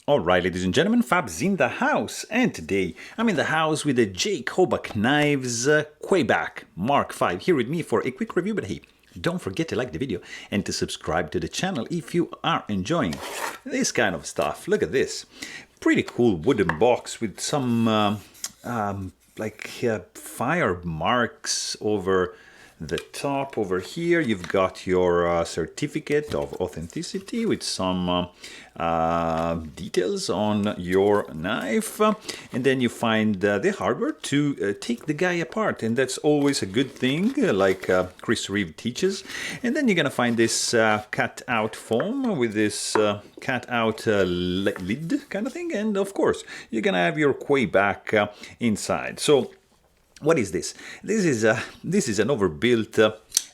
Alright, ladies and gentlemen, Fab's in the house, and today I'm in the house with the Jake Hoback Knives Kwaiback MK5 here with me for a quick review. But hey, don't forget to like the video and to subscribe to the channel if you are enjoying this kind of stuff. Look at this, pretty cool wooden box with some fire marks over the top. Over here you've got your certificate of authenticity with some details on your knife, and then you find the hardware to take the guy apart, and that's always a good thing, like Chris Reeve teaches. And then you're gonna find this cut-out foam with this cut-out lid kind of thing, and of course you're gonna have your Kwaiback inside. So what is this? This is an overbuilt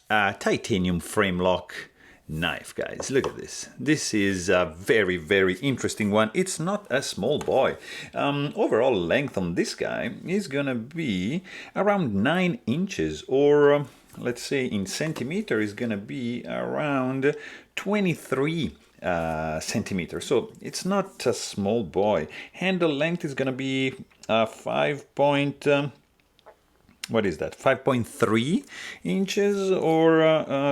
titanium frame lock knife, guys. Look at this. This is a very, very interesting one. It's not a small boy. Overall length on this guy is gonna be around 9 inches, or let's say in centimeter is gonna be around 23 centimeters. So it's not a small boy. Handle length is gonna be 5.3 inches, or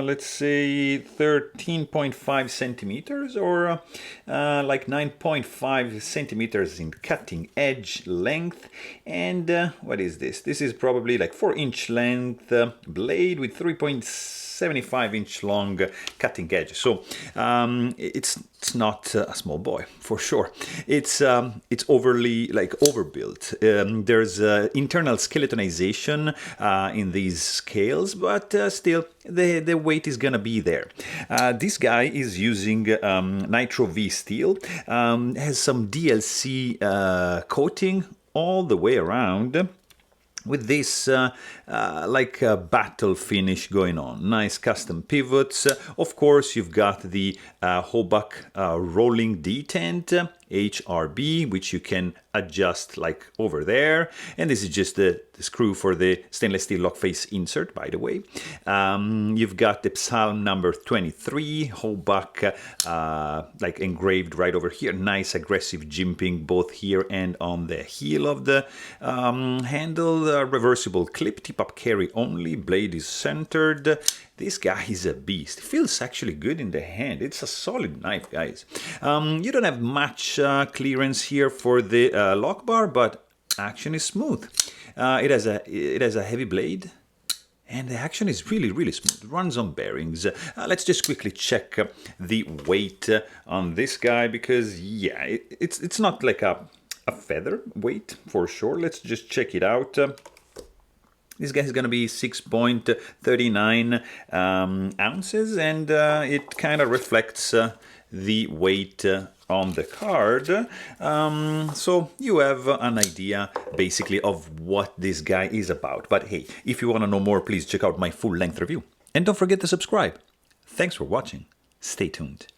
let's say 13.5 centimeters, or like 9.5 centimeters in cutting edge length. And what is this? This is probably like 4-inch length blade with 3.75-inch long cutting edge. So it's not a small boy for sure. It's overly overbuilt. There's internal skeletonization in these scales, but still the weight is gonna be there. This guy is using Nitro V steel, has some DLC coating all the way around, with this battle finish going on. Nice custom pivots. Of course, you've got the Hoback rolling detent, HRB, which you can adjust like over there. And this is just the screw for the stainless steel lock face insert, by the way. You've got the Psalm number 23, Hoback like engraved right over here. Nice aggressive jimping both here and on the heel of the handle. Reversible clip, tip-up carry only, blade is centered. This guy is a beast. It feels actually good in the hand. It's a solid knife, guys. You don't have much clearance here for the lock bar, but action is smooth. It has a heavy blade, and the action is really, really smooth. It runs on bearings. Let's just quickly check the weight on this guy, because yeah, it's not like a feather weight for sure. Let's just check it out. This guy is going to be 6.39 ounces, and it kind of reflects the weight on the card. So you have an idea basically of what this guy is about. But hey, if you want to know more, please check out my full-length review. And don't forget to subscribe. Thanks for watching. Stay tuned.